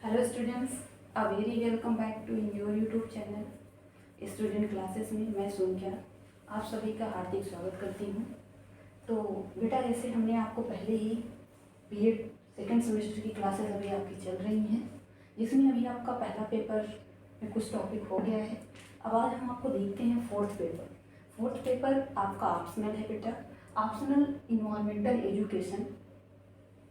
Hello students, a very welcome back to in your YouTube channel student classes में मैं सोनिया आप सभी का हार्दिक स्वागत करती हूँ। तो बेटा, जैसे हमने आपको पहले ही बीएड सेकेंड सेमेस्टर की क्लासेस अभी आपकी चल रही हैं, जिसमें अभी आपका पहला पेपर में कुछ टॉपिक हो गया है। अब आज हम आपको देखते हैं फोर्थ पेपर आपका ऑप्शनल है बेटा। ऑप्शनल इन्वायरमेंटल एजुकेशन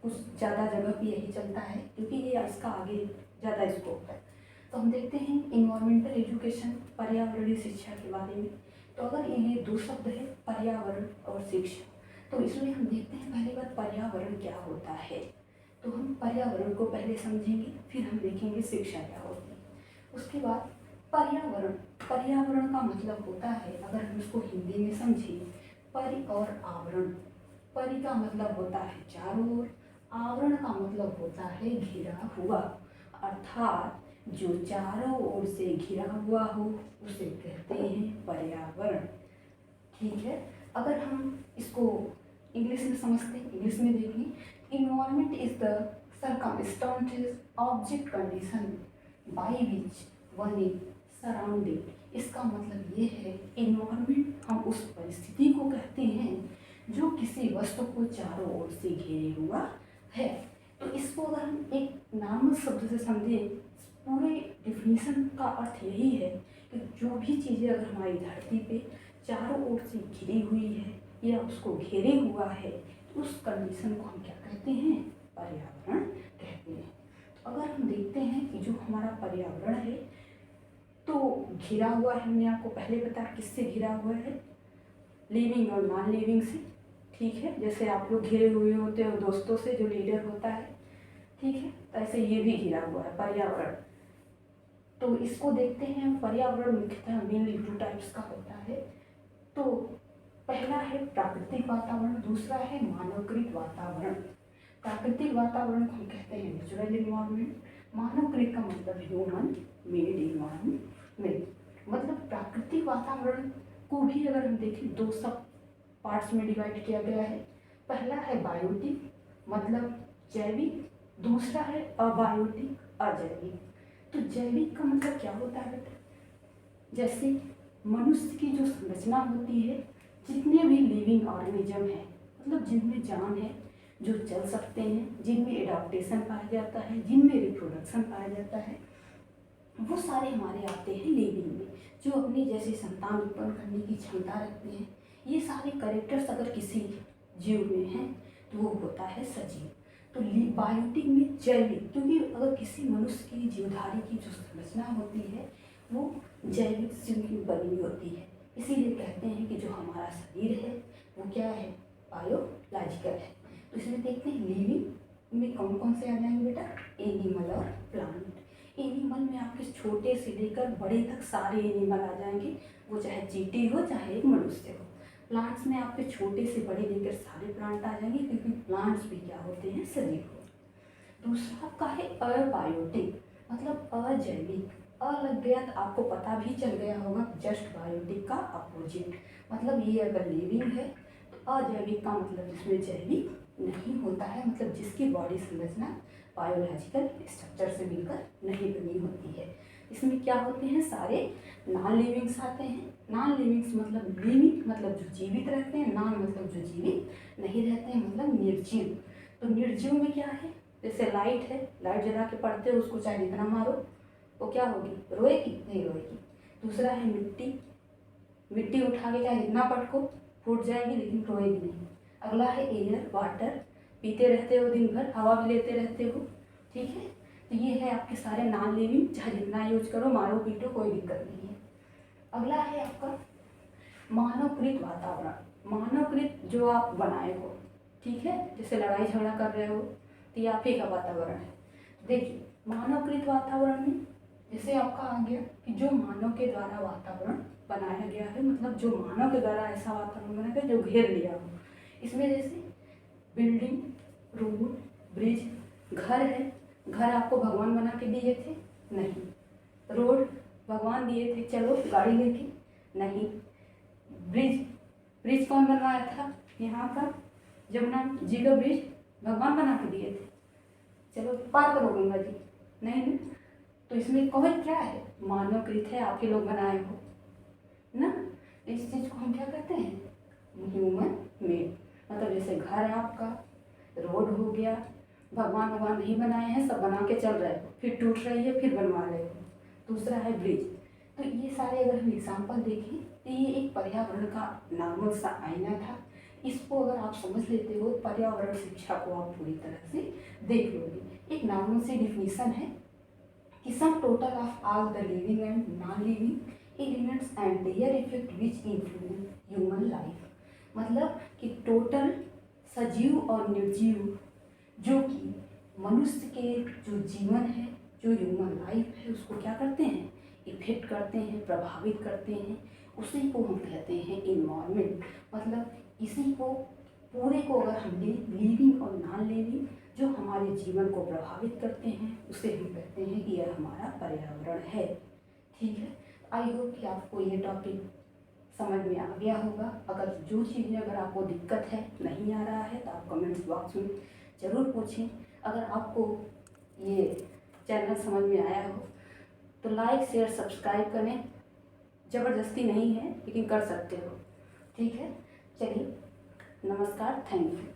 कुछ ज़्यादा जगह पे यही चलता है, क्योंकि ये इसका आगे ज़्यादा स्कोप है। तो हम देखते हैं इन्वायरमेंटल एजुकेशन, पर्यावरणीय शिक्षा के बारे में। तो अगर ये दो शब्द है, पर्यावरण और शिक्षा, तो इसमें हम देखते हैं पहली बात पर्यावरण क्या होता है। तो हम पर्यावरण को पहले समझेंगे, फिर हम देखेंगे शिक्षा क्या होती है। उसके बाद पर्यावरण का मतलब होता है, अगर हम इसको हिंदी में समझें, परि और आवरण। परि का मतलब होता है चारों ओर, आवरण का मतलब होता है घिरा हुआ, अर्थात जो चारों ओर से घिरा हुआ हो उसे कहते हैं पर्यावरण। ठीक है, अगर हम इसको इंग्लिश में समझते हैं, इंग्लिश में देखें, environment is the circumstances object condition by which one is surrounded. इसका मतलब ये है, इन्वायरमेंट हम उस परिस्थिति को कहते हैं जो किसी वस्तु को चारों ओर से घेरे हुआ है। तो इसको अगर हम एक नॉर्मल शब्द से समझें, पूरे डिफिनीशन का अर्थ यही है कि जो भी चीज़ें अगर हमारी धरती पे चारों ओर से घिरी हुई है या उसको घेरे हुआ है, तो उस कंडीशन को हम क्या कहते हैं, पर्यावरण कहते हैं। तो अगर हम देखते हैं कि जो हमारा पर्यावरण है, तो घिरा हुआ है, हमने आपको पहले बताया किससे घिरा हुआ है, लिविंग और नॉन लिविंग से। ठीक है, जैसे आप लोग घिरे हुए होते हो दोस्तों से, जो लीडर होता है, ठीक है, तो ऐसे ये भी घिरा हुआ है पर्यावरण। तो इसको देखते हैं, पर्यावरण मुख्यतः मेनली टू टाइप्स का होता है। तो पहला है प्राकृतिक वातावरण, दूसरा है मानवकृत वातावरण। प्राकृतिक वातावरण को हम कहते हैं नेचुरल इन्वायरमेंट, मानवकृत का मतलब ह्यूमन मेड इन्वायरमेंट। मतलब प्राकृतिक वातावरण को भी अगर हम देखें, दो सब पार्ट्स में डिवाइड किया गया है। पहला है बायोटिक मतलब जैविक, दूसरा है अबायोटिक अजैविक। तो जैविक का मतलब क्या होता है बेटा, जैसे मनुष्य की जो संरचना होती है, जितने भी लिविंग ऑर्गेनिज्म है, मतलब जिनमें जान है, जो चल सकते हैं, जिनमें एडाप्टेशन पाया जाता है, जिनमें रिप्रोडक्शन पाया जाता है, वो सारे हमारे आते हैं लिविंग में, जो अपनी जैसे संतान उत्पन्न करने की क्षमता रखते हैं। ये सारे कैरेक्टर्स अगर किसी जीव में हैं तो वो होता है सजीव। तो बायोटिक में जैविक, क्योंकि अगर किसी मनुष्य की जीवधारी की जो संरचना होती है वो जैविक से बनी होती है, इसीलिए कहते हैं कि जो हमारा शरीर है वो क्या है, बायोलॉजिकल है। तो इसमें देखते हैं लिविंग में कौन कौन से आ जाएंगे बेटा, एनिमल और प्लांट। एनिमल में आपके छोटे से लेकर बड़े तक सारे एनिमल आ जाएंगे, वो चाहे चींटी हो चाहे एक मनुष्य हो। प्लांट्स में आपके छोटे से बड़े लेकर सारे प्लांट आ जाएंगे, क्योंकि प्लांट्स भी क्या होते हैं, सजीव होते। दूसरा आपका है अबायोटिक मतलब अजैविक। अ लग गया तो आपको पता भी चल गया होगा, जस्ट बायोटिक का अपोजिट। मतलब ये अगर लिविंग है तो अजैविक का मतलब जिसमें जैविक नहीं होता है, मतलब जिसकी बॉडी संरचना बायोलॉजिकल स्ट्रक्चर से मिलकर नहीं बनी होती है। इसमें क्या होते हैं, सारे नॉन लिविंग्स आते हैं। नॉन लिविंग्स मतलब लिविंग मतलब जो जीवित रहते हैं, नॉन मतलब जो जीवित नहीं रहते हैं, मतलब निर्जीव। तो निर्जीव में क्या है, जैसे लाइट है, लाइट जला के पढ़ते हो, उसको चाहे जितना मारो वो क्या होगी, रोएगी नहीं रोएगी। दूसरा है मिट्टी, मिट्टी उठा के चाहे जितना पटको फूट जाएगी लेकिन रोएगी नहीं। अगला है एयर वाटर, पीते रहते हो दिन भर, हवा भी लेते रहते हो, ठीक है। तो ये है आपके सारे नॉन लिविंग, चाहे जितना यूज करो, मारो पीटो, कोई दिक्कत नहीं है। अगला है आपका मानवकृत वातावरण। मानवकृत जो आप बनाए हो, ठीक है, जैसे लड़ाई झगड़ा कर रहे हो तो ये आप ही का वातावरण है। देखिए मानवकृत वातावरण में जैसे आपका आ गया कि जो मानव के द्वारा वातावरण बनाया गया है, मतलब जो मानव के द्वारा ऐसा वातावरण बनाया गया जो घेर लिया हो। इसमें जैसे बिल्डिंग, रोड, ब्रिज, घर है, घर आपको भगवान बना के दिए थे, नहीं। रोड भगवान दिए थे, चलो गाड़ी लेके, नहीं। ब्रिज, ब्रिज कौन बनवाया था, यहाँ का जमुना जी का ब्रिज भगवान बना के दिए थे, चलो पार करो गंगा जी, नहीं ना। तो इसमें कौन क्या है, मानवकृत है, आपके लोग बनाए हो ना। इस चीज़ को हम क्या कहते हैं, ह्यूमन मेड। मतलब जैसे घर है आपका, रोड हो गया, भगवान नहीं बनाए हैं, सब बना के चल रहे हो, फिर टूट रही है, फिर बनवा रहे हो। दूसरा है ब्रिज। तो ये सारे अगर हम एग्जाम्पल देखें तो ये एक पर्यावरण का नॉर्मल सा आईना था। इसको अगर आप समझ लेते हो, पर्यावरण शिक्षा को आप पूरी तरह से देख लोगे। एक नॉर्मल सी डिफिनीशन है कि sum total of all the living and non living elements and their effect which influence human life. मतलब कि टोटल सजीव और निर्जीव जो कि मनुष्य के जो जीवन है, जो ह्यूमन लाइफ है, उसको क्या करते हैं, इफेक्ट करते हैं, प्रभावित करते हैं। उसी को हम कहते हैं इन्वायरमेंट। मतलब इसी को पूरे को अगर हमने लिविंग और नॉन लिविंग जो हमारे जीवन को प्रभावित करते हैं, उसे हम कहते हैं कि यह हमारा पर्यावरण है। ठीक है, आई होप कि आपको ये टॉपिक समझ में आ गया होगा। अगर जो चीज़ें अगर आपको दिक्कत है, नहीं आ रहा है, तो आप कमेंट्स बॉक्स में ज़रूर पूछें। अगर आपको ये चैनल समझ में आया हो तो लाइक शेयर सब्सक्राइब करें। ज़बरदस्ती नहीं है, लेकिन कर सकते हो। ठीक है, चलिए, नमस्कार, थैंक यू।